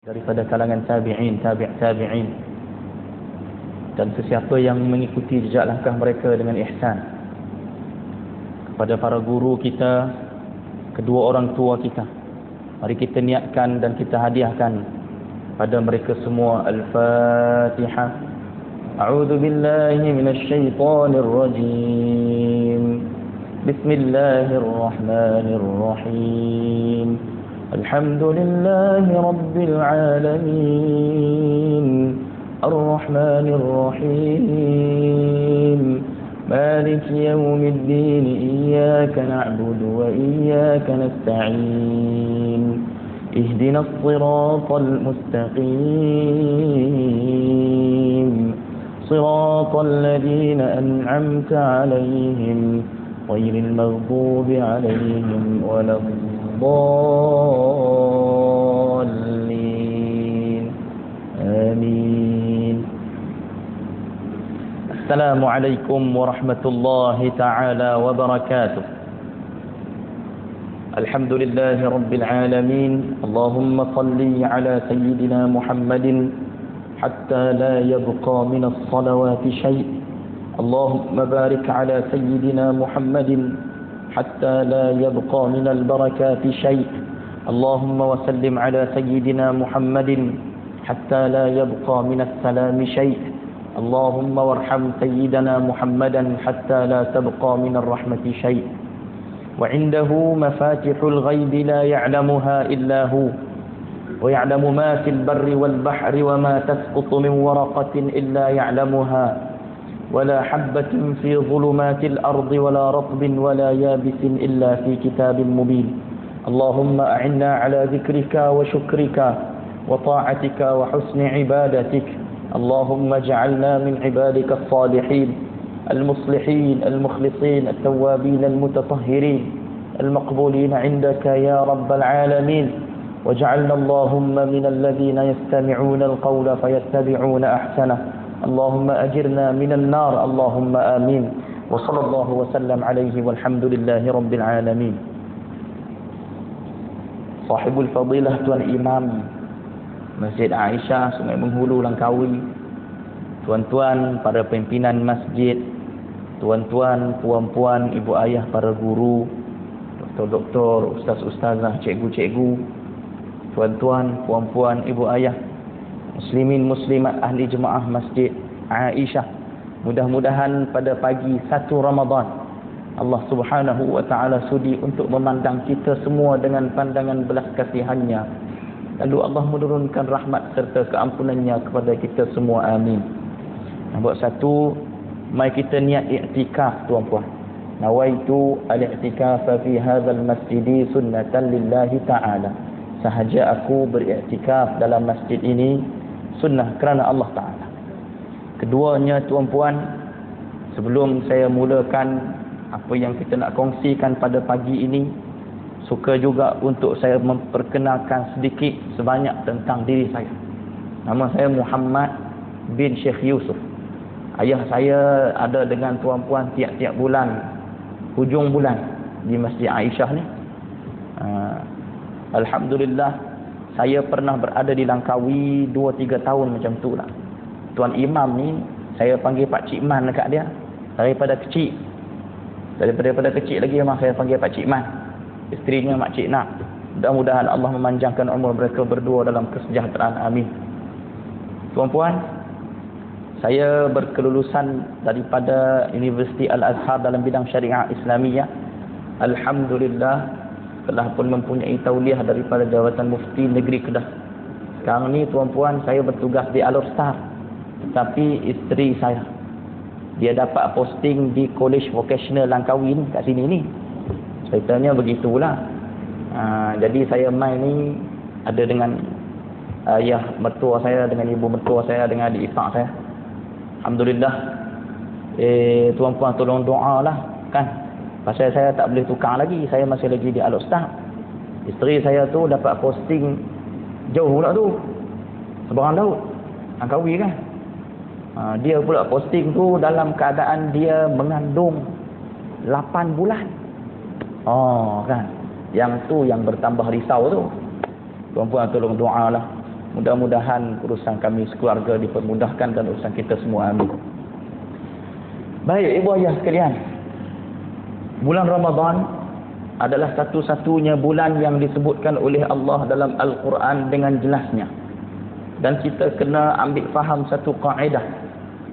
daripada kalangan tabi'in, tabi'in dan sesiapa yang mengikuti jejak langkah mereka dengan ihsan. Kepada para guru kita, kedua orang tua kita, mari kita niatkan dan kita hadiahkan pada mereka semua Al-Fatihah. A'udzu billahi minasy syaithanir rajim. Bismillahirrahmanirrahim. Alhamdulillahi rabbil alamin. Ar-Rahmanir Rahim. Maliki yaumiddin. Iyyaka na'budu wa iyyaka nasta'in. Ihdinas siratal mustaqim. Siratal ladzina an'amta 'alaihim ghairil maghdubi 'alaihim waladdallin. Amin. Assalamualaikum warahmatullahi ta'ala wabarakatuh. Alhamdulillahi rabbil alamin. Allahumma salli ala sayyidina Muhammadin hatta la yabqa min as-salawati shay'. Allahumma barik ala sayyidina Muhammadin hatta la yabqa min al-barakati shay'. Allahumma wa sallim ala sayyidina Muhammadin hatta la yabqa min as-salami shay'. Allahumma warham sayyidina Muhammadan hatta la tabqa min ar-rahmati shay'. Wa 'indahu mafatihul ghaibi la ya'lamuha illa hu. Wa ya'lamu ma fil barri wal bahri wa ma tasqutu min waraqatin illa ya'lamuha. ولا حبة في ظلمات الأرض ولا رطب ولا يابس إلا في كتاب مبين. اللهم أعنا على ذكرك وشكرك وطاعتك وحسن عبادتك. اللهم اجعلنا من عبادك الصالحين المصلحين المخلصين التوابين المتطهرين المقبولين عندك يا رب العالمين. واجعلنا اللهم من الذين يستمعون القول فيتبعون أحسنه. اللهم أجرنا من النار. اللهم آمين. وصلى الله وسلم عليه والحمد لله رب العالمين. Sahibul Fadilah Tuan Imam Masjid Aisyah Sungai Menghulu Langkawi, tuan-tuan para pimpinan masjid, tuan-tuan, puan-puan, ibu ayah para guru, doktor-doktor, ustaz-ustazah, cikgu-cikgu, tuan-tuan, puan-puan, ibu ayah, muslimin muslimat ahli jemaah Masjid Aisyah. Mudah-mudahan pada pagi 1 Ramadan Allah Subhanahu wa taala sudi untuk memandang kita semua dengan pandangan belas kasihannya. Lalu Allah menurunkan rahmat serta keampunannya kepada kita semua. Amin. Nombor 1, mari kita niat i'tikaf tuan-puan. Nawaitu al-i'tikaf fi hadzal masjid sunnatan lillahi ta'ala. Sahaja aku beriktikaf dalam masjid ini sunnah kerana Allah Ta'ala. Keduanya tuan-puan, sebelum saya mulakan apa yang kita nak kongsikan pada pagi ini, suka juga untuk saya memperkenalkan sedikit sebanyak tentang diri saya. Nama saya Muhammad bin Sheikh Yusuf. Ayah saya ada dengan tuan-puan tiap-tiap bulan, hujung bulan di Masjid Aisyah ni. Alhamdulillah, saya pernah berada di Langkawi 2-3 tahun macam tu lah. Tuan Imam ni, saya panggil Pak Cik Man dekat dia. Daripada kecil lagi memang saya panggil Pak Cik Man. Isterinya Mak Cik Nak. Mudah-mudahan Allah memanjangkan umur mereka berdua dalam kesejahteraan. Amin. Tuan-puan, saya berkelulusan daripada Universiti Al-Azhar dalam bidang syariah Islamiyah. Alhamdulillah, telah pun mempunyai tauliah daripada Jabatan Mufti Negeri Kedah. Sekarang ni tuan-puan, saya bertugas di Al-Ustaz. Tetapi isteri saya, dia dapat posting di College Vocational Langkawi ni, kat sini ni. Ceritanya begitulah. Jadi saya main ni ada dengan ayah mertua saya, dengan ibu mertua saya, dengan adik ipar saya. Alhamdulillah. Tuan-puan tolong doa lah kan. Pasal saya tak boleh tukar lagi, saya masih lagi di Al-Ustaz. Isteri saya tu dapat posting jauh pula tu, Seberang Daud, Langkawi kan. Dia pula posting tu dalam keadaan dia mengandung 8 bulan. Kan. Yang tu yang bertambah risau tu. Tuan-puan tolong doalah. Mudah-mudahan urusan kami sekeluarga dipermudahkan dan urusan kita semua. Amin. Baik ibu ayah sekalian, bulan Ramadan adalah satu-satunya bulan yang disebutkan oleh Allah dalam Al-Quran dengan jelasnya. Dan kita kena ambil faham satu kaedah,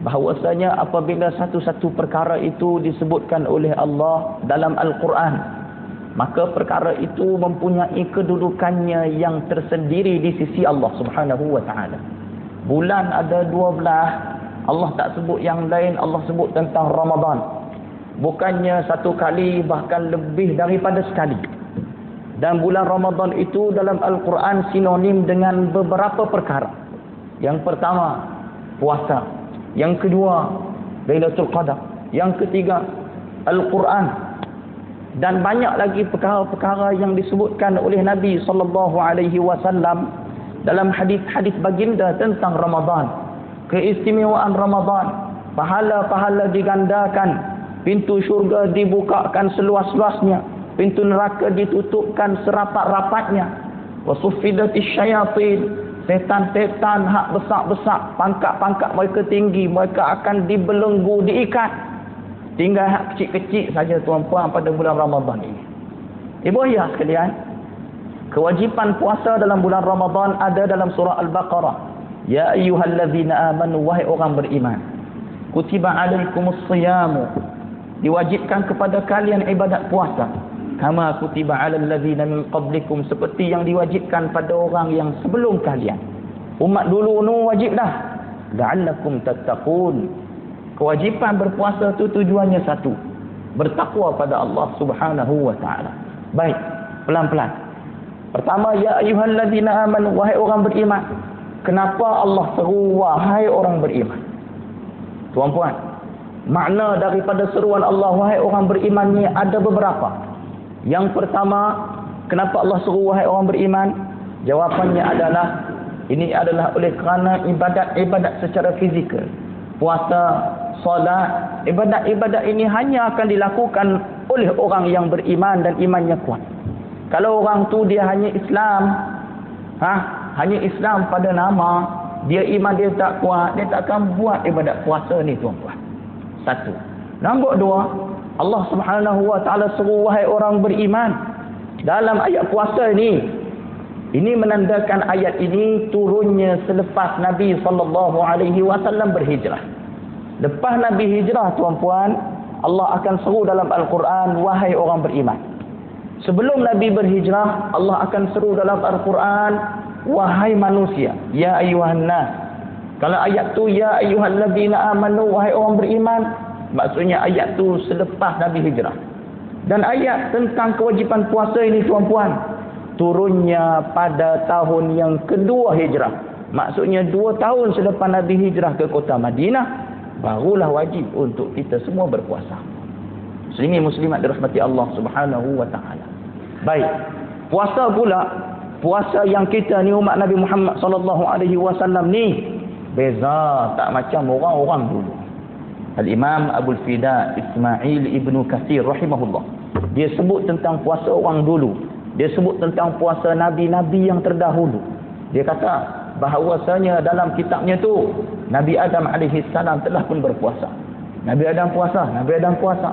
bahawasanya apabila satu-satu perkara itu disebutkan oleh Allah dalam Al-Quran, maka perkara itu mempunyai kedudukannya yang tersendiri di sisi Allah Subhanahu wa taala. Bulan ada 12, Allah tak sebut yang lain, Allah sebut tentang Ramadan. Bukannya satu kali, bahkan lebih daripada sekali. Dan bulan Ramadan itu dalam Al-Quran sinonim dengan beberapa perkara. Yang pertama, puasa. Yang kedua, Lailatul Qadar. Yang ketiga, Al-Quran. Dan banyak lagi perkara-perkara yang disebutkan oleh Nabi SAW dalam hadis-hadis baginda tentang Ramadan. Keistimewaan Ramadan, pahala-pahala digandakan, pintu syurga dibukakan seluas-luasnya, pintu neraka ditutupkan serapat-rapatnya. Wasuffidatis syayatin, setan-setan hak besar-besar, pangkat-pangkat mereka tinggi, mereka akan dibelenggu, diikat. Tinggal hak kecil-kecil saja tuan-puan pada bulan Ramadan ini. Ibu ayah sekalian, kewajipan puasa dalam bulan Ramadan ada dalam surah Al-Baqarah. Ya ayyuhallazina amanu, wahai orang beriman, kutiba alaikumus siyamu, diwajibkan kepada kalian ibadat puasa, kama kutiba alal ladzina min qablikum, seperti yang diwajibkan pada orang yang sebelum kalian. Umat dulu wajib dah, la'allakum tattaqun. Kewajipan berpuasa itu tujuannya satu, bertakwa pada Allah Subhanahu wa taala. Baik, pelan-pelan. Pertama, ya ayyuhallazina amanu, wahai orang beriman. Kenapa Allah seru wahai orang beriman? Tuan-puan, makna daripada seruan Allah wahai orang beriman ni ada beberapa. Yang pertama, kenapa Allah seru wahai orang beriman? Jawapannya adalah, ini adalah oleh kerana ibadat secara fizikal. Puasa, solat, ibadat-ibadat ini hanya akan dilakukan oleh orang yang beriman dan imannya kuat. Kalau orang tu dia hanya Islam, hanya Islam pada nama, dia iman dia tak kuat, dia tak akan buat ibadat puasa ni tuan-tuan. Satu. Nombor dua, Allah Subhanahu wa taala seru wahai orang beriman dalam ayat puasa ni. Ini menandakan ayat ini turunnya selepas Nabi SAW berhijrah. Lepas Nabi hijrah tuan-puan, Allah akan seru dalam Al-Quran wahai orang beriman. Sebelum Nabi berhijrah, Allah akan seru dalam Al-Quran wahai manusia, ya ayyuhan nas. Kalau ayat tu ya ayyuhallazina amanu, wahai orang beriman, maksudnya ayat tu selepas Nabi hijrah. Dan ayat tentang kewajipan puasa ini tuan-puan turunnya pada tahun yang kedua hijrah. Maksudnya 2 tahun selepas Nabi hijrah ke kota Madinah, barulah wajib untuk kita semua berpuasa. Muslimin muslimat dirahmati Allah Subhanahu wa taala. Baik, puasa pula, puasa yang kita ni umat Nabi Muhammad sallallahu alaihi wasallam ni beza tak macam orang-orang dulu. Al-Imam Abul Fida Ismail Ibn Katsir rahimahullah, dia sebut tentang puasa orang dulu. Dia sebut tentang puasa nabi-nabi yang terdahulu. Dia kata bahawasanya dalam kitabnya tu Nabi Adam alaihi salam telah pun berpuasa. Nabi Adam puasa, Nabi Adam puasa.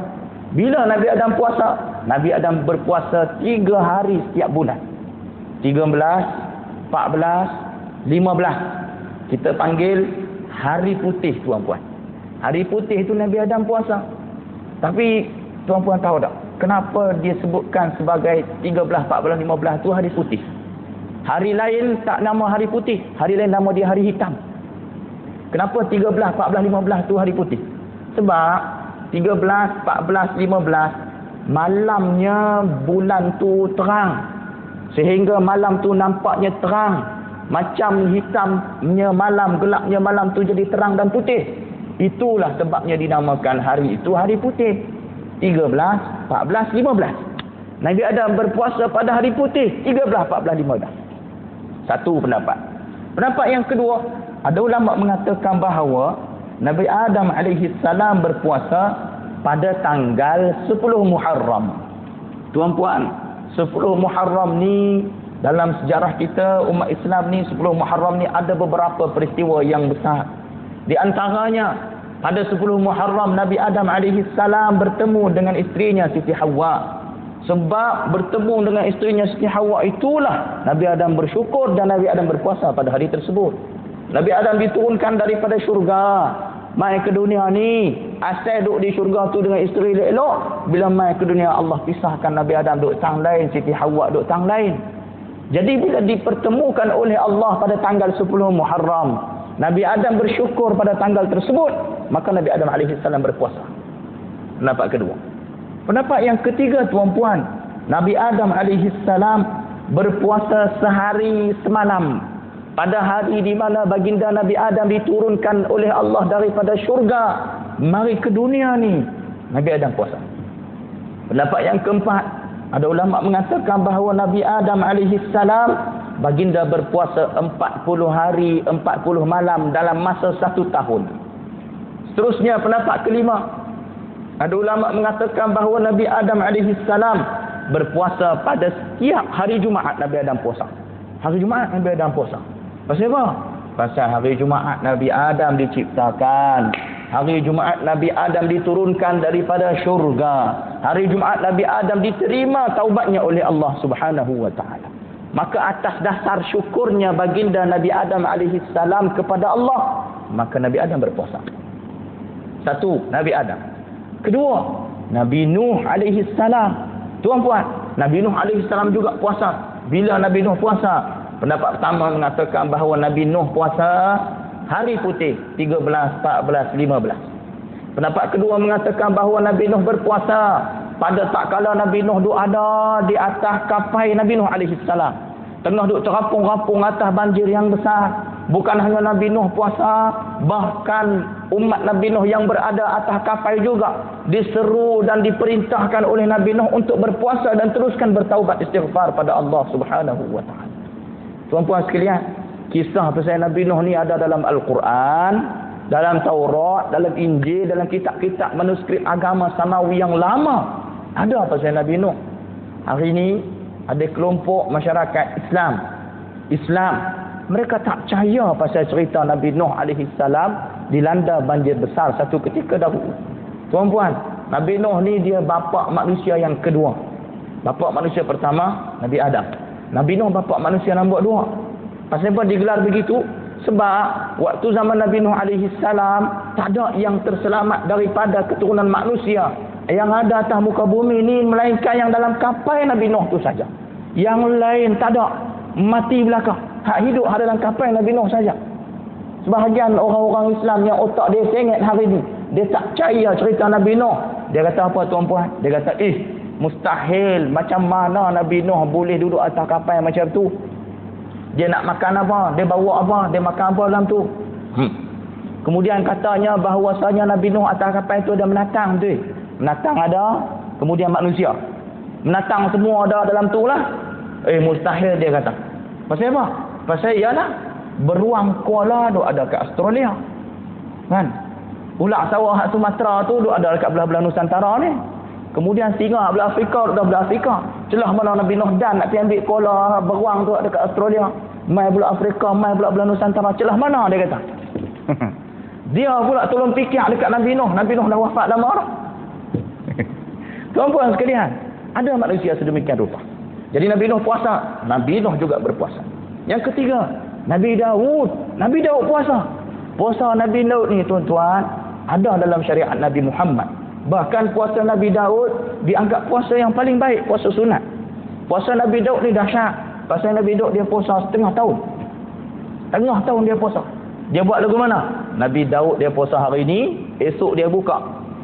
Bila Nabi Adam puasa? Nabi Adam berpuasa 3 hari setiap bulan. 13, 14, 15. Kita panggil hari putih tuan-puan. Hari putih itu Nabi Adam puasa. Tapi tuan-puan tahu tak, kenapa dia sebutkan sebagai 13, 14, 15 tu hari putih? Hari lain tak nama hari putih, hari lain nama dia hari hitam. Kenapa 13, 14, 15 tu hari putih? Sebab 13, 14, 15 malamnya bulan tu terang, sehingga malam tu nampaknya terang. Macam hitamnya malam, gelapnya malam tu jadi terang dan putih. Itulah sebabnya dinamakan hari itu hari putih. 13, 14, 15. Nabi Adam berpuasa pada hari putih 13, 14, 15. Satu pendapat. Pendapat yang kedua, ada ulama mengatakan bahawa Nabi Adam alaihi salam berpuasa pada tanggal 10 Muharram. Tuan-puan, 10 Muharram ni Dalam sejarah kita umat Islam ni 10 Muharram ni ada beberapa peristiwa yang besar. Di antaranya pada 10 Muharram Nabi Adam alaihi salam bertemu dengan isterinya Siti Hawa. Sebab bertemu dengan isterinya Siti Hawa itulah Nabi Adam bersyukur dan Nabi Adam berpuasa pada hari tersebut. Nabi Adam diturunkan daripada syurga mai ke dunia ni. Asal duduk di syurga tu dengan isteri elok, bila mai ke dunia Allah pisahkan Nabi Adam duduk tang lain, Siti Hawa duduk tang lain. Jadi bila dipertemukan oleh Allah pada tanggal 10 Muharram, Nabi Adam bersyukur pada tanggal tersebut, maka Nabi Adam alaihi salam berpuasa. Pendapat kedua. Pendapat yang ketiga tuan-puan, Nabi Adam alaihi salam berpuasa sehari semalam pada hari di mana baginda Nabi Adam diturunkan oleh Allah daripada syurga mari ke dunia ni, Nabi Adam puasa. Pendapat yang keempat, ada ulama mengatakan bahawa Nabi Adam alaihi salam baginda berpuasa 40 hari 40 malam dalam masa 1 tahun. Seterusnya pendapat kelima, ada ulama mengatakan bahawa Nabi Adam alaihi salam berpuasa pada setiap hari Jumaat. Nabi Adam puasa hari Jumaat, Nabi Adam puasa. Pasal apa? Pasal hari Jumaat Nabi Adam diciptakan, hari Jumaat Nabi Adam diturunkan daripada syurga, hari Jumaat Nabi Adam diterima taubatnya oleh Allah Subhanahu wa taala. Maka atas dasar syukurnya baginda Nabi Adam alaihi salam kepada Allah, maka Nabi Adam berpuasa. Satu, Nabi Adam. Kedua, Nabi Nuh alaihi salam. Tuan-puan, Nabi Nuh alaihi salam juga puasa. Bila Nabi Nuh puasa? Pendapat pertama mengatakan bahawa Nabi Nuh puasa hari putih 13, 14, 15. Pendapat kedua mengatakan bahawa Nabi Nuh berpuasa pada tak kala Nabi Nuh duduk ada di atas kapal Nabi Nuh alaihi salam. Tengah duduk terapung-rapung atas banjir yang besar. Bukan hanya Nabi Nuh puasa, bahkan umat Nabi Nuh yang berada atas kapal juga diseru dan diperintahkan oleh Nabi Nuh untuk berpuasa dan teruskan bertaubat istighfar pada Allah Subhanahu wa taala. Tuan-puan sekalian, kisah pasal Nabi Nuh ni ada dalam Al-Quran, dalam Taurat, dalam Injil, dalam kitab-kitab manuskrip agama samawi yang lama. Ada pasal Nabi Nuh. Hari ini ada kelompok masyarakat Islam. Mereka tak percaya pasal cerita Nabi Nuh alaihi salam dilanda banjir besar satu ketika dahulu. Tuan-puan, Nabi Nuh ni dia bapa manusia yang kedua. Bapa manusia pertama Nabi Adam. Nabi Nuh bapa manusia nombor 2. Pasal apa digelar begitu? Sebab waktu zaman Nabi Nuh alaihi salam tak ada yang terselamat daripada keturunan manusia. Yang ada atas muka bumi ni melainkan yang dalam kapal Nabi Nuh tu saja. Yang lain tak ada, mati belaka. Hak hidup ada dalam kapal Nabi Nuh saja. Sebahagian orang-orang Islam yang otak dia sengit hari ni, dia tak percaya cerita Nabi Nuh. Dia kata apa tuan-puan? Dia kata mustahil, macam mana Nabi Nuh boleh duduk atas kapal macam tu? Dia nak makan apa? Dia bawa apa? Dia makan apa dalam tu? Kemudian katanya bahawasanya Nabi Nuh atas kapal tu ada menatang tu. Menatang ada, kemudian manusia. Menatang semua ada dalam tu lah. Mustahil dia kata. Pasal apa? Pasal ialah beruang koala duk ada kat Australia. Kan? Ular sawah hak Sumatera tu duk ada dekat belah-belah Nusantara ni. Kemudian singa belah Afrika duk ada belah Afrika. Celah mana Nabi Nuh dan nak pergi ambil koala beruang tu dekat Australia. Mai belah Afrika, mai belah Nusantara. Celah mana dia kata? Dia pula tolong fikir dekat Nabi Nuh. Nabi Nuh dah wafat lama dah. Tuan-puan sekalian, ada manusia sedemikian rupa. Jadi Nabi Nuh puasa, Nabi Nuh juga berpuasa. Yang ketiga, Nabi Daud puasa. Puasa Nabi Daud ni tuan-tuan ada dalam syariat Nabi Muhammad. Bahkan puasa Nabi Daud dianggap puasa yang paling baik, puasa sunat. Puasa Nabi Daud ni dahsyat. Pasal Nabi Daud dia puasa setengah tahun. Tengah tahun dia puasa. Dia buat lagu mana? Nabi Daud dia puasa hari ni, esok dia buka.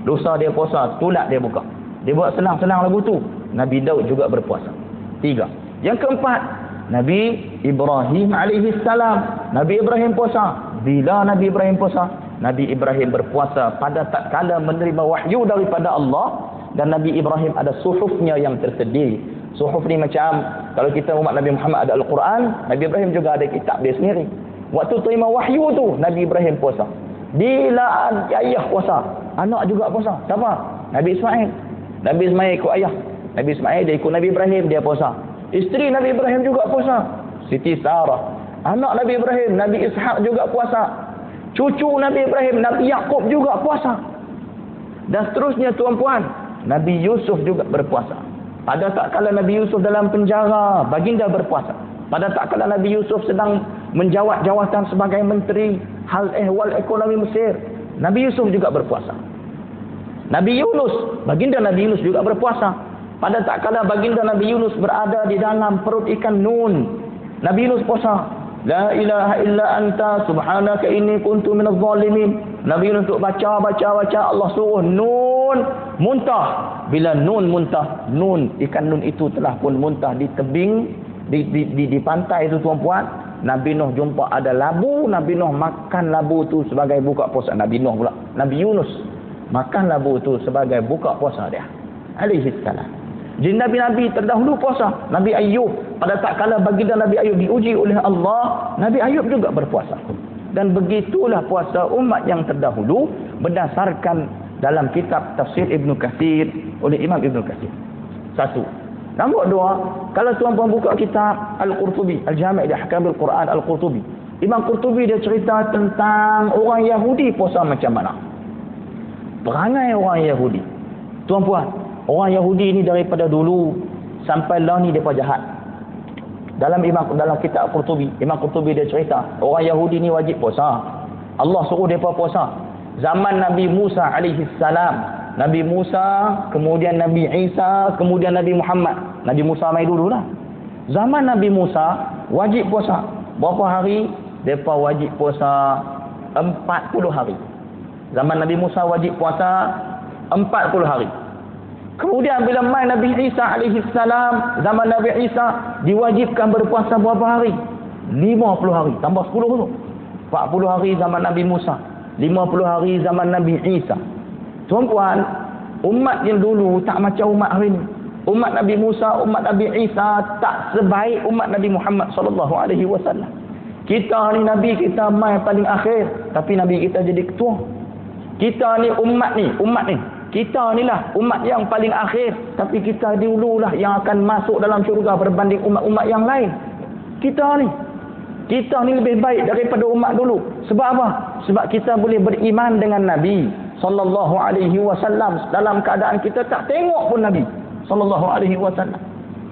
Lusa dia puasa, tulat dia buka. Dia buat senang-senang lagu tu. Nabi Daud juga berpuasa. 3. Yang keempat, Nabi Ibrahim alaihi salam. Nabi Ibrahim puasa. Bila Nabi Ibrahim puasa? Nabi Ibrahim berpuasa pada tak kala menerima wahyu daripada Allah, dan Nabi Ibrahim ada suhufnya yang tersedia. Suhuf ni macam kalau kita umat Nabi Muhammad ada Al-Quran, Nabi Ibrahim juga ada kitab dia sendiri. Waktu terima wahyu tu Nabi Ibrahim puasa. Bila ayah puasa, anak juga puasa. Siapa? Nabi Ismail. Nabi Ismail ikut ayah. Nabi Ismail dia ikut Nabi Ibrahim, dia puasa. Isteri Nabi Ibrahim juga puasa. Siti Sarah. Anak Nabi Ibrahim, Nabi Ishaq juga puasa. Cucu Nabi Ibrahim, Nabi Yaqub juga puasa. Dan seterusnya tuan-puan, Nabi Yusuf juga berpuasa. Pada tak kala Nabi Yusuf dalam penjara, baginda berpuasa. Pada tak kala Nabi Yusuf sedang menjawat jawatan sebagai menteri hal ehwal ekonomi Mesir, Nabi Yusuf juga berpuasa. Nabi Yunus, baginda Nabi Yunus juga berpuasa. Pada tak kala baginda Nabi Yunus berada di dalam perut ikan Nun, Nabi Yunus puasa. La ilaha illa anta subhanaka inni kuntu minadh zalimin. Nabi Yunus untuk baca Allah suruh Nun muntah. Bila Nun muntah, Nun ikan Nun itu telah pun muntah di tebing di pantai itu tuan-puan. Nabi Nuh jumpa ada labu, Nabi Nuh makan labu tu sebagai buka puasa. Nabi Nuh pula, Nabi Yunus makan labu tu sebagai buka puasa dia alaihi salam. Jadi Nabi-Nabi terdahulu puasa. Nabi Ayub, pada tak kala baginda Nabi Ayub diuji oleh Allah, Nabi Ayub juga berpuasa. Dan begitulah puasa umat yang terdahulu berdasarkan dalam kitab tafsir Ibn Katsir oleh Imam Ibn Katsir. Satu. Nombor dua, kalau tuan-puan buka kitab Al-Qurtubi, Al-Jami' li Ahkamil Quran Al-Qurtubi, Imam Qurtubi dia cerita tentang orang Yahudi puasa macam mana. Perangai orang Yahudi. Tuan-puan, orang Yahudi ni daripada dulu sampai lah ni depa jahat. Dalam kitab Qurtubi, Imam Qurtubi dia cerita, orang Yahudi ni wajib puasa. Allah suruh depa puasa. Zaman Nabi Musa alaihi salam, Nabi Musa, kemudian Nabi Isa, kemudian Nabi Muhammad. Nabi Musa mai dululah. Zaman Nabi Musa wajib puasa. Berapa hari? Depa wajib puasa 40 hari. Zaman Nabi Musa wajib puasa 40 hari. Kemudian bila mai Nabi Isa alaihi salam, zaman Nabi Isa diwajibkan berpuasa berapa hari? 50 hari. Tambah 10 tu. 40 hari zaman Nabi Musa, 50 hari zaman Nabi Isa. Tuan-puan, umat yang dulu tak macam umat hari ni. Umat Nabi Musa, umat Nabi Isa tak sebaik umat Nabi Muhammad sallallahu alaihi wasallam. Kita ni Nabi kita mai paling akhir, tapi Nabi kita jadi ketua. Kita ni umat ni, kita ni lah umat yang paling akhir, tapi kita dululah yang akan masuk dalam syurga berbanding umat-umat yang lain. Kita ni lebih baik daripada umat dulu. Sebab apa? Sebab kita boleh beriman dengan Nabi sallallahu alaihi wasallam dalam keadaan kita tak tengok pun Nabi sallallahu alaihi wasallam.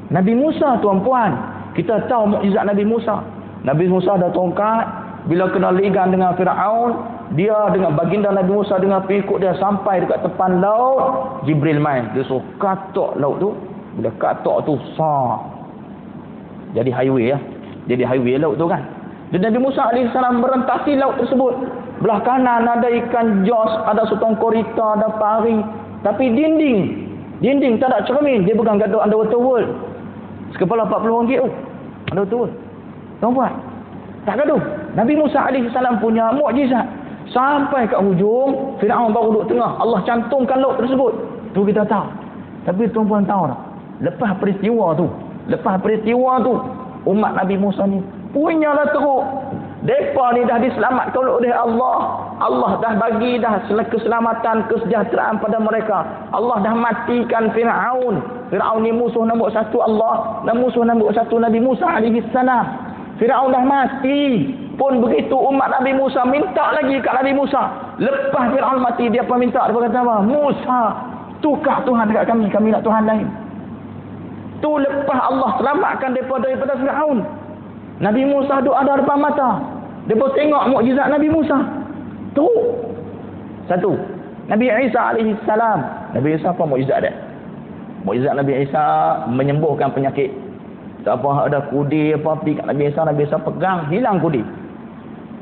Nabi Musa tuan-puan, kita tahu mukjizat Nabi Musa. Nabi Musa ada tongkat, bila kena ligan dengan Firaun, dia dengan baginda Nabi Musa dengan pengikut dia sampai dekat tepan laut, Jibril main, dia suruh katok laut tu. Bila katok tu sah, jadi highway ya. Jadi highway laut tu kan. Dan Nabi Musa AS merentasi laut tersebut. Belah kanan ada ikan jos, ada sotong korita, ada pari. Tapi dinding tak ada cermin. Dia pegang gaduh Underwater World. Sekepala RM40 tu. Underwater World. Tuan-puan, tak gaduh. Nabi Musa AS punya mukjizat. Sampai kat hujung, Firaun baru duduk tengah. Allah cantumkan laut tersebut. Tu kita tahu. Tapi tuan-puan tahu tak? Lepas peristiwa tu, umat Nabi Musa ni punyalah teruk. Mereka ni dah diselamatkan oleh Allah. Allah dah bagi dah keselamatan, kesejahteraan pada mereka. Allah dah matikan Firaun. Firaun ni musuh nombor satu Allah dan musuh nombor satu Nabi Musa alaihi salam. Firaun dah mati. Pun begitu umat Nabi Musa minta lagi kat Nabi Musa. Lepas Firaun mati, dia pun minta. Dia kata apa? Musa, tukar Tuhan dekat kami. Kami nak Tuhan lain. Tu lepas Allah selamatkan daripada Firaun. Nabi Musa duduk ada depan mata. Dia pun tengok mukjizat Nabi Musa. Tu. Satu. Nabi Isa alaihi salam. Nabi Isa apa mukjizat dia? Mukjizat Nabi Isa menyembuhkan penyakit. Siapa ada kudi apa pergi kat Nabi Isa pegang, hilang kudi.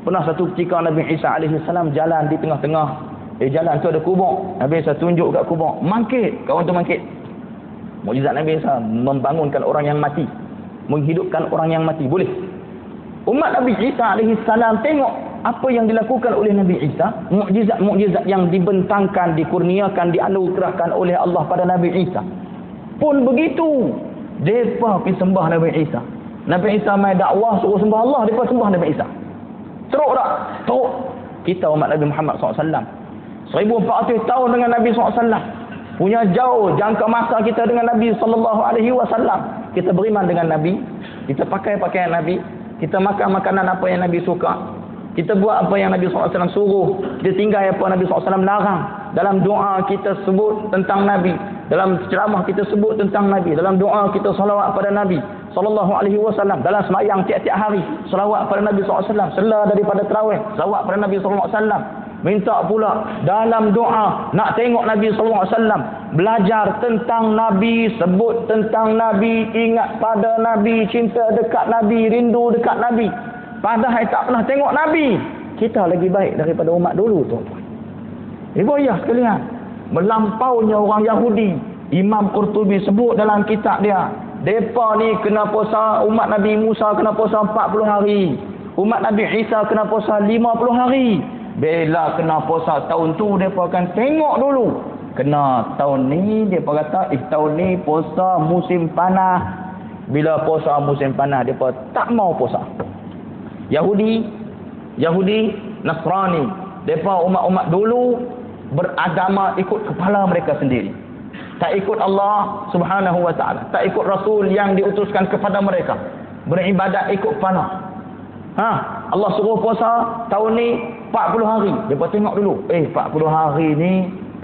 Pernah satu ketika Nabi Isa alaihi salam jalan di tengah-tengah. Jalan tu ada kubur. Nabi Isa tunjuk kat kubur. Mangkit. Kawan tu mangkit. Mukjizat Nabi Isa membangunkan orang yang mati. Menghidupkan orang yang mati. Boleh. Umat Nabi Isa alaihi salam tengok apa yang dilakukan oleh Nabi Isa. Mukjizat-mukjizat yang dibentangkan, dikurniakan, dianugerahkan oleh Allah pada Nabi Isa. Pun begitu. Mereka pergi sembah Nabi Isa. Nabi Isa main dakwah suruh sembah Allah. Mereka sembah Nabi Isa. Teruk tak? Teruk. Kita umat Nabi Muhammad SAW 1400 tahun dengan Nabi SAW. Punya jauh jangka masa kita dengan Nabi SAW. kita beriman dengan Nabi, kita pakai pakaian Nabi, kita makan makanan apa yang Nabi suka, kita buat apa yang Nabi SAW suruh, kita tinggal apa Nabi SAW larang. Dalam doa kita sebut tentang Nabi, dalam ceramah kita sebut tentang Nabi, dalam doa kita salawat pada Nabi sallallahu alaihi wasallam, dalam sembahyang tiap-tiap hari salawat pada Nabi SAW, sela daripada tarawih salawat pada Nabi SAW. Minta pula dalam doa nak tengok Nabi SAW, belajar tentang Nabi, sebut tentang Nabi, ingat pada Nabi, cinta dekat Nabi, rindu dekat Nabi. Padahal tak pernah tengok Nabi. Kita lagi baik daripada umat dulu, tuan-tuan. Ibu ayah sekalian, melampaunya orang Yahudi. Imam Qurtubi sebut dalam kitab dia, depa ni kena puasa, umat Nabi Musa kena puasa 40 hari, umat Nabi Isa kena puasa 50 hari. Bila kena puasa tahun tu, depa akan tengok dulu. Kena tahun ni, depa kata tahun ni puasa musim panas. Bila puasa musim panas, depa tak mau puasa. Yahudi, Nasrani, depa umat-umat dulu beragama ikut kepala mereka sendiri. Tak ikut Allah Subhanahu wa taala, tak ikut Rasul yang diutuskan kepada mereka. Beribadat ikut kepala. Allah suruh puasa tahun ni 40 hari. Depa tengok dulu, 40 hari ni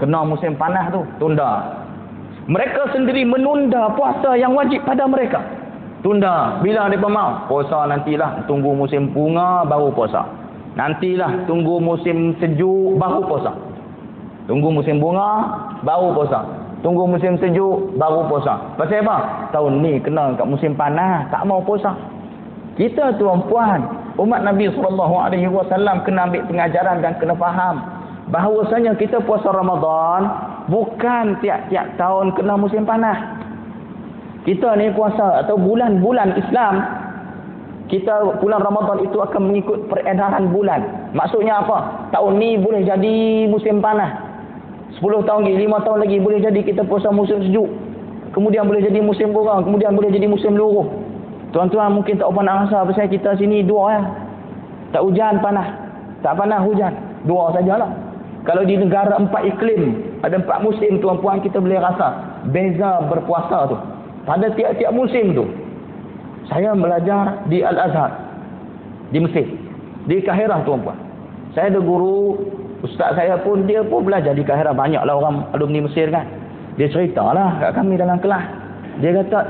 kena musim panas tu, tunda. Mereka sendiri menunda puasa yang wajib pada mereka. Tunda. Bila mereka mau? Puasa nantilah, tunggu musim bunga baru puasa. Nantilah, tunggu musim sejuk baru puasa. Tunggu musim bunga baru puasa. Tunggu musim sejuk baru puasa. Pasal apa? Tahun ni kena kat musim panas, tak mau puasa. Kita tuan-puan, umat Nabi SAW kena ambil pengajaran dan kena faham bahawasanya kita puasa Ramadan bukan tiap-tiap tahun kena musim panas. Kita ni puasa atau bulan-bulan Islam, kita bulan Ramadan itu akan mengikut peredaran bulan. Maksudnya apa? Tahun ni boleh jadi musim panas. 10 tahun lagi, 5 tahun lagi boleh jadi kita puasa musim sejuk. Kemudian boleh jadi musim bunga, kemudian boleh jadi musim luruh. Tuan-tuan mungkin tak pernah rasa pasal kita sini dua ya. Tak hujan panas, tak panas hujan. Dua sajalah. Kalau di negara 4 iklim, ada 4 musim, tuan-puan, kita boleh rasa beza berpuasa tu. Pada tiap-tiap musim tu. Saya belajar di Al-Azhar di Mesir, di Kahirah, tuan-puan. Saya ada guru, ustaz saya pun, dia pun belajar di Kahirah. Banyaklah orang alumni Mesir kan. Dia ceritalah kat kami dalam kelas. Dia kata,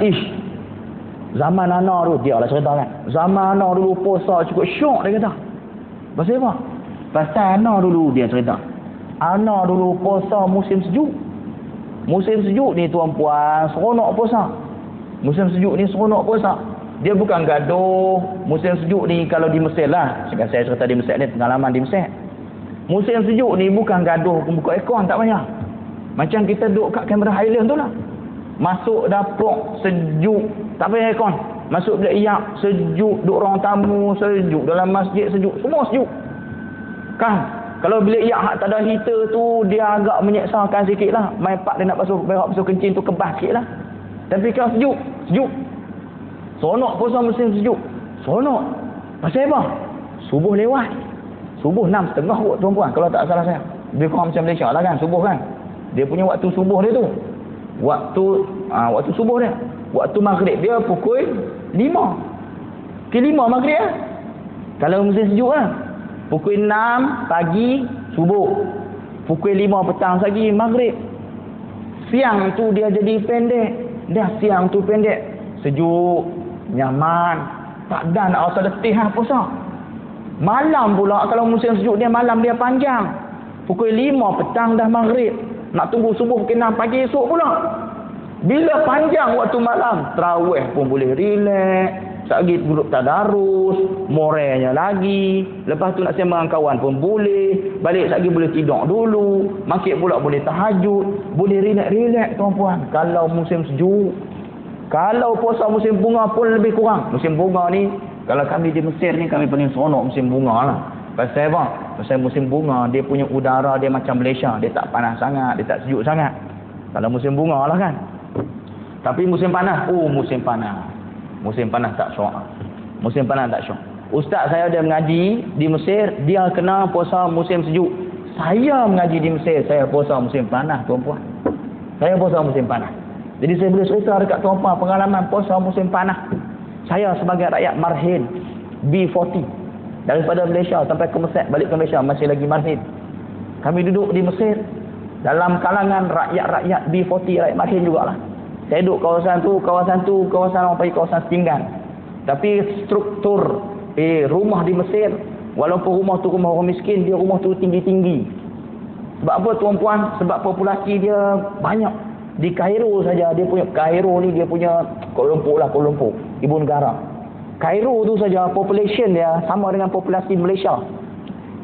zaman ana dulu, dia lah cerita kan, zaman ana dulu puasa cukup syok, dia kata. Pasal apa? Pasal ana dulu, dia cerita, ana dulu puasa musim sejuk. Musim sejuk ni tuan-puan seronok puasa. Musim sejuk ni seronok puasa. Dia bukan gaduh. Musim sejuk ni kalau di Mesir lah, saya cerita di Mesir ni, pengalaman di Mesir. Musim sejuk ni bukan gaduh buka aircon, tak banyak. Macam kita duduk kat Cameron Highland tu lah. Masuk dapur sejuk, tak payah aircon. Masuk bilik iyak sejuk, duduk ruang tamu sejuk, dalam masjid sejuk, semua sejuk. Kan? Kalau bilik iyak hak tak ada heater tu, dia agak menyeksakan sikit lah. Main pak dia nak berak basuh kencing tu kebas sikit lah. Tapi kalau sejuk. Seronok puasa musim sejuk. Seronok. Pasal apa? Subuh lewat. Subuh 6.30 kot tuan-puan, kalau tak salah saya. Dia kurang macam Malaysia lah kan, subuh kan. Dia punya waktu subuh dia tu. Waktu subuh dia. Waktu maghrib dia pukul 5. Pukul 5 maghrib lah. Kalau musim sejuk lah. Pukul 6 pagi subuh. Pukul 5 petang lagi maghrib. Siang tu dia jadi pendek. Dah siang tu pendek. Sejuk, nyaman. Tak ada nak rasa letih lah puasa. Malam pula, kalau musim sejuk dia, malam dia panjang. Pukul 5 petang dah maghrib. Nak tunggu subuh pukul 6 pagi esok pula. Bila panjang waktu malam, tarawih pun boleh relax. Sekali duduk tadarus, morenya lagi. Lepas tu nak sembang kawan pun boleh. Balik sekali boleh tidur dulu. Makik pula boleh tahajud. Boleh relax-relax tuan-puan. Kalau musim sejuk. Kalau puasa musim bunga pun lebih kurang. Musim bunga ni, kalau kami di Mesir ni, kami paling seronok musim bunga lah. Pasal apa? Pasal musim bunga, dia punya udara dia macam Malaysia. Dia tak panas sangat, dia tak sejuk sangat. Kalau musim bunga lah kan. Tapi musim panas, musim panas. Musim panas tak syok. Musim panas tak syok. Ustaz saya ada mengaji di Mesir, dia kena puasa musim sejuk. Saya mengaji di Mesir, saya puasa musim panas tuan-puan. Saya puasa musim panas. Jadi saya boleh cerita dekat tuan-puan pengalaman puasa musim panas. Saya sebagai rakyat marhin B40 daripada Malaysia sampai ke Mesir, balik ke Malaysia masih lagi marhin. Kami duduk di Mesir dalam kalangan rakyat-rakyat B40, rakyat marhin jugalah. Saya duduk kawasan orang panggil kawasan setinggan. Tapi struktur rumah di Mesir, walaupun rumah tu rumah orang miskin, dia rumah tu tinggi-tinggi. Sebab apa tuan-puan? Sebab populasi dia banyak. Di Kairo saja dia punya, Kairo ni dia punya Kuala Lumpur, ibu negara. Kairo tu saja population dia sama dengan populasi Malaysia.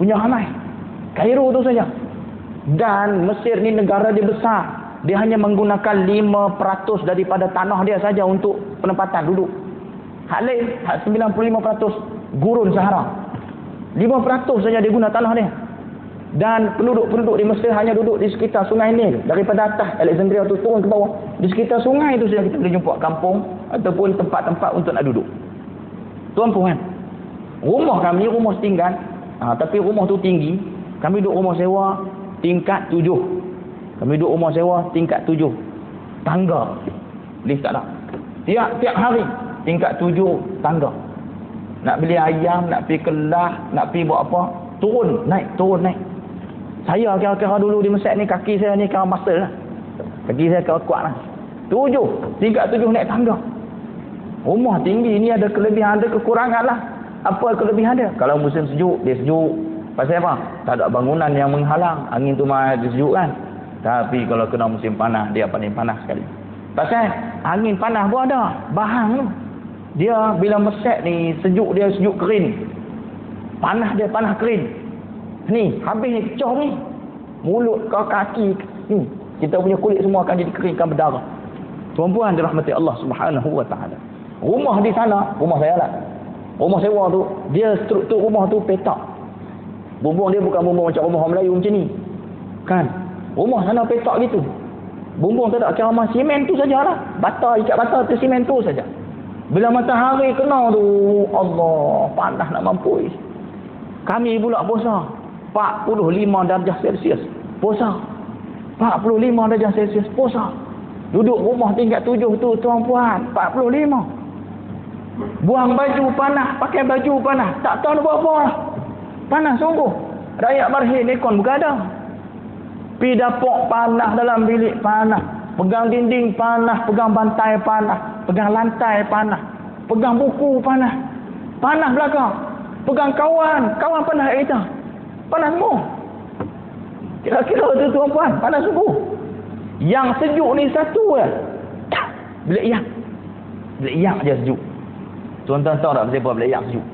Punya ramai. Kairo tu saja. Dan Mesir ni negara dia besar. Dia hanya menggunakan 5% daripada tanah dia saja untuk penempatan duduk. Hak lain, 95% gurun Sahara. 5% saja dia guna tanah dia. Dan penduduk-penduduk di Mesir hanya duduk di sekitar sungai Nil. Daripada atas Alexandria tu turun ke bawah. Di sekitar sungai itu saja kita boleh jumpa kampung ataupun tempat-tempat untuk nak duduk. Tuan-puan, rumah kami rumah setinggan. Tapi rumah tu tinggi. Kami duduk rumah sewa tingkat 7. Kami duduk rumah sewa tingkat 7. Tangga. Lift tak ada. Tiap hari tingkat 7 tangga. Nak beli ayam, nak pergi kelas, nak pergi buat apa, turun naik. Saya kira-kira dulu di Mesir ni, kaki saya ni kira muscle lah. Kaki saya kira kuat lah. 7, tingkat 7 naik tangga. Rumah tinggi ni ada kelebihan, ada kekurangan lah. Apa kelebihan dia? Kalau musim sejuk, dia sejuk. Pasal apa? Tak ada bangunan yang menghalang. Angin tu mah dia sejuk kan. Tapi kalau kena musim panas, dia paling panas sekali. Pasal angin panas pun ada. Bahang tu. Dia bila Mesir ni sejuk, dia sejuk kering. Panas dia panas kering. Ni, habis ni kecoh ni. Mulut kau, kaki ni. Kita punya kulit semua akan jadi kering, akan berdarah. Tuan-puan dirahmati Allah Subhanahu wa taala. Rumah di sana, rumah saya lah. Rumah sewa tu, dia struktur rumah tu petak. Bumbung dia bukan bumbung macam rumah orang Melayu macam ni. Kan? Rumah sana petak gitu. Bumbung tak ada, cuma simen tu sajalah. Bata, ikat bata tu simen tu saja. Bila matahari kena tu, Allah, panas nak mampus. Kami pula puasa 45 darjah Celsius. Puasa 45 darjah Celsius puasa. Duduk rumah tingkat 7 tu tuan-puan, 45. Buang baju panas, pakai baju panas, tak tahu nak buat apa lah. Panas sungguh. Rakyat marhin ni kon bergadang. Pi dapur panas, dalam bilik panas, pegang dinding panas, pegang bantai panas, pegang lantai panas, pegang buku panas. Panas belakang. Pegang kawan panas kita. Panas semua. Kira-kira tu tuan-puan, panas sungguh. Yang sejuk ni satu je. Bilik yak. Bilik yak je sejuk. Tuan-tuan tahu tak kenapa bilik yak sejuk?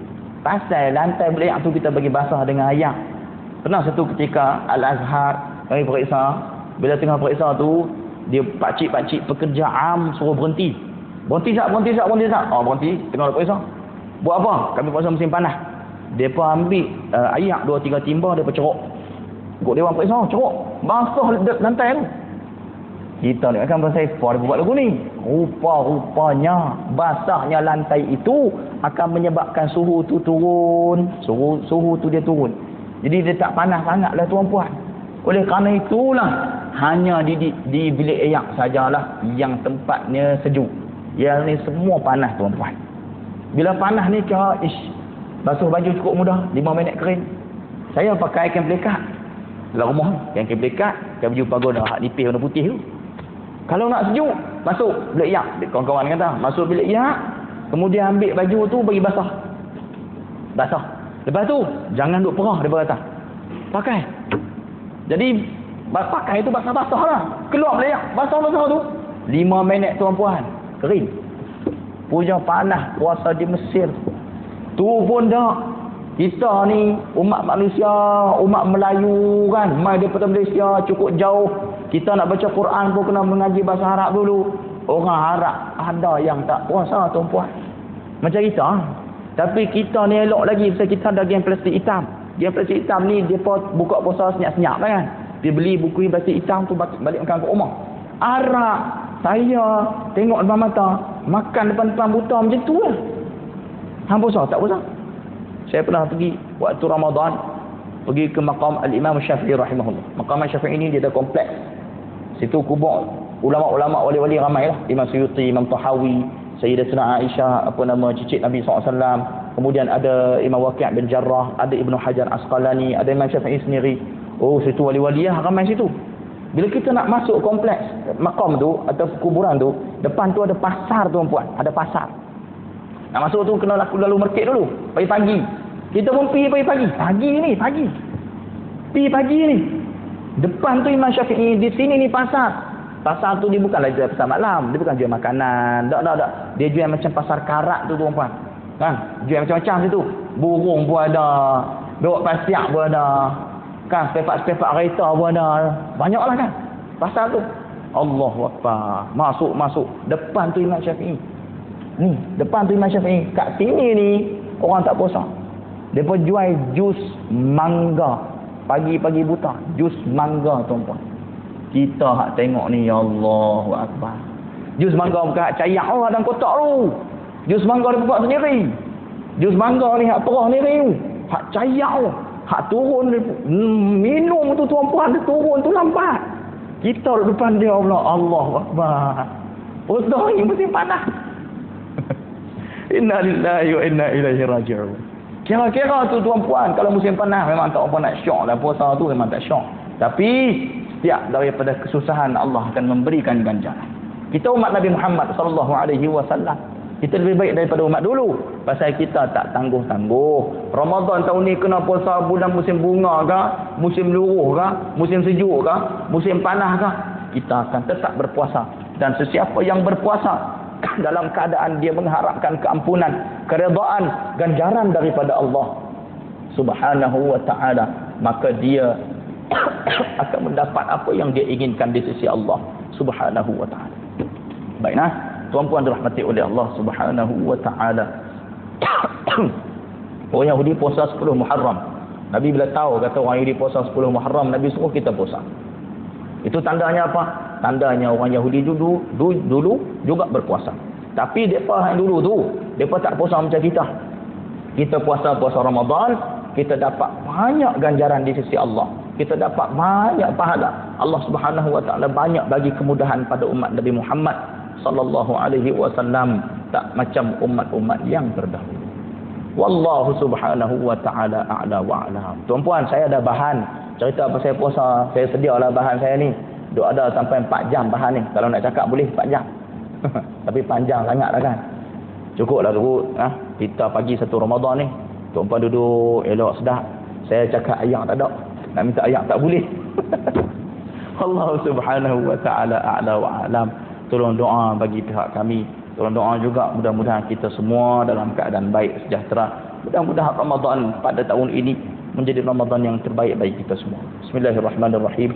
Pasal lantai bilik yak tu kita bagi basah dengan air. Pernah satu ketika Al-Azhar kami periksa, bila tengah periksa tu, dia pakcik-pakcik pekerja am suruh berhenti. Berhenti sat. Oh, berhenti, tengah periksa. Buat apa? Kami periksa musim panas. Depa ambil air 2-3 timba, depa ceruk. Kok dewan periksa, ceruk. Basah lantai tu. Kita ni akan pasal apa dia buat lagu ni. Rupa-rupanya basahnya lantai itu akan menyebabkan suhu tu turun. Suhu tu dia turun. Jadi dia tak panas sangatlah tuan-puan. Oleh kerana itulah hanya di bilik ayak sajalah yang tempatnya sejuk. Yang ni semua panas tuan-puan. Bila panas ni kira basuh baju cukup mudah, 5 minit kering. Saya pakai kain pelikat dalam rumah, kain pelikat, kain baju pagoda hak nipis warna putih tu. Kalau nak sejuk, masuk bilik yak. Kawan-kawan kata, masuk bilik yak, kemudian ambil baju tu bagi basah. Basah. Lepas tu, jangan duk perah daripada atas. Pakai. Jadi, pakai tu basah-basah lah. Keluar bilik yak, basah-basah tu. 5 minit tuan-puan, kering. Punya panas puasa di Mesir. Tu pun dah. Kita ni, umat manusia, umat Melayu kan, mai daripada Malaysia cukup jauh. Kita nak baca Quran pun kena mengaji bahasa Arab dulu. Orang Arab ada yang tak puasa tuan-puan. Macam kita. Tapi kita ni elok lagi pasal kita ada geng plastik hitam. Geng plastik hitam ni dia buka puasa senyap-senyap kan. Dia beli buku plastik hitam tu balik makan ke rumah. Arab saya tengok depan mata makan depan-depan buta macam tu lah. Hang puasa tak puasa? Saya pernah pergi waktu Ramadan, pergi ke makam Al-Imam Syafi'i rahimahullah. Makam Syafi'i ini dia ada kompleks. Situ kubur ulama-ulama wali-wali ramai lah. Imam Suyuti, Imam Tahawi, Sayyidatina Aisyah, cicit Nabi SAW. Kemudian ada Imam Waqi' bin Jarrah, ada Ibnu Hajar Asqalani, ada Imam Syafi'i sendiri. Oh, situ wali-wali lah ramai situ. Bila kita nak masuk kompleks makam tu atau kuburan tu, depan tu ada pasar tuan-puan, ada pasar. Nak masuk tu kena lalu market dulu, pagi-pagi. Kita pun pergi pagi-pagi. Pagi. Pergi pagi ni. Depan tu Imam Syafi'i, di sini ni pasar. Pasar tu dia bukanlah jual pasar malam, dia bukan jual makanan. Tak. Dia jual macam pasar karat tu tuan-puan. Kan? Jual macam-macam situ. Burung pun ada, dok pasiak pun ada. Kan, spare-part kereta pun ada. Banyaklah kan pasar tu. Allahu Akbar. Masuk depan tu Imam Syafi'i. Ni depan tu Imam Syafi'i. Kat sini ni orang tak puasa. Depa jual jus mangga pagi-pagi buta. Jus mangga tuan-puan. Kita hak tengok ni, ya Allahu Akbar. Jus mangga bukan hak cayak dalam kotak tu. Jus mangga dia buat sendiri. Jus mangga ni hak perah ni tu. Hak cayak tu. Hak turun minum tu tuan-puan, dia turun tu lambat. Kita duduk depan dia, Allahu Akbar. Puasa ni musim panas. Inna lillahi wa inna ilaihi raji'un. Kira-kira tu tuan-puan, kalau musim panas memang tak apa nak syok lah. Puasa tu memang tak syok. Tapi setiap daripada kesusahan Allah akan memberikan ganjaran. Kita umat Nabi Muhammad sallallahu alaihi wasallam, kita lebih baik daripada umat dulu. Pasal kita tak tangguh-tangguh. Ramadan tahun ni kena puasa bulan musim bunga ke, musim luruh ke, musim sejuk ke, musim panas ke, kita akan tetap berpuasa. Dan sesiapa yang berpuasa dalam keadaan dia mengharapkan keampunan, keredaan, ganjaran daripada Allah Subhanahu wa ta'ala, maka dia akan mendapat apa yang dia inginkan di sisi Allah Subhanahu wa ta'ala. Baiklah, tuan-puan dirahmati oleh Allah Subhanahu wa ta'ala. Orang Yahudi puasa 10 Muharram. Nabi bila tahu kata orang Yahudi puasa 10 Muharram, Nabi suruh kita puasa. Itu tandanya apa? Tandanya orang Yahudi dulu juga berpuasa. Tapi mereka yang dulu tu, mereka tak puasa macam kita. Kita puasa Ramadan, kita dapat banyak ganjaran di sisi Allah. Kita dapat banyak pahala. Allah Subhanahu wa ta'ala banyak bagi kemudahan pada umat Nabi Muhammad sallallahu alaihi wasallam, tak macam umat-umat yang terdahulu. Wallahu subhanahu wa ta'ala a'la wa a'lam. Tuan-puan, saya ada bahan cerita pasal puasa. Saya sedialah bahan saya ni. Duk ada sampai 4 jam bahan ni. Kalau nak cakap boleh 4 jam. Tapi panjang sangatlah kan. Cukuplah dulu kita pagi satu Ramadan ni. Tuan-puan duduk elok sedap. Saya cakap ayam tak ada. Nak minta ayam tak boleh. Allah subhanahu wa ta'ala a'la wa a'lam. Tolong doa bagi pihak kami. Tolong doa juga mudah-mudahan kita semua dalam keadaan baik, sejahtera. Mudah-mudahan Ramadan pada tahun ini menjadi Ramadan yang terbaik bagi kita semua. Bismillahirrahmanirrahim.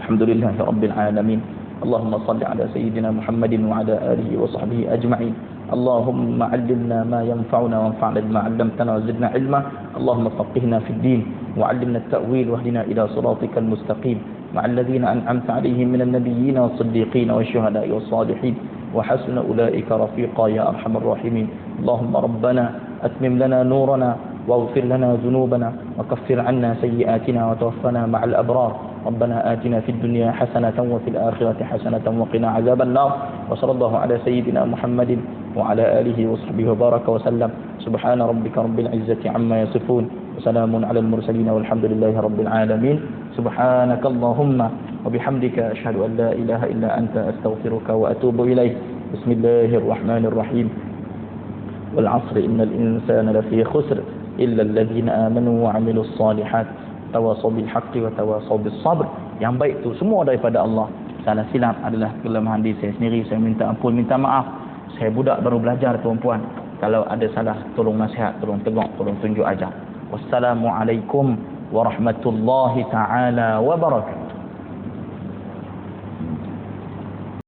Alhamdulillahirabbil alamin. Allahumma salli ala sayyidina Muhammadin wa ala alihi wa sahbihi ajma'in. Allahumma 'allimna ma yanfa'una wanfa'na bima 'allamtana wa zidna 'ilma. Allahumma faqihna fid din wa 'allimna at-ta'wil wahdina ila siratikal mustaqim. مع الذين أنعمت عليهم من النبيين والصديقين والشهداء والصالحين وحسن أولئك رفيقا يا أرحم الراحمين. اللهم ربنا أتمم لنا نورنا واغفر لنا ذنوبنا وكفر عنا سيئاتنا وتوفنا مع الأبرار. ربنا آتنا في الدنيا حسنة وفي الآخرة حسنة وقنا عذاب النار. وصلى الله على سيدنا محمد وعلى آله وصحبه وبارك وسلم. سبحان ربك رب العزة عما يصفون وسلام على المرسلين والحمد لله رب العالمين. سبحانك اللهم وبحمدك أشهد أن لا إله إلا أنت أستغفرك وأتوب إليك. بسم الله الرحمن الرحيم. والعصر إن الإنسان لفي خسر إلا الذين آمنوا وعملوا الصالحات تواصوا بالحق وتواصوا بالصبر. Yang baik itu semua daripada Allah. Salah silap adalah kelemahan diri saya sendiri. Saya minta ampun, minta maaf. Saya budak baru belajar tuan-puan. Kalau ada salah, tolong nasihat, tolong tegur, tolong tunjuk ajar. Wassalamualaikum warahmatullahi ta'ala wabarakatuh.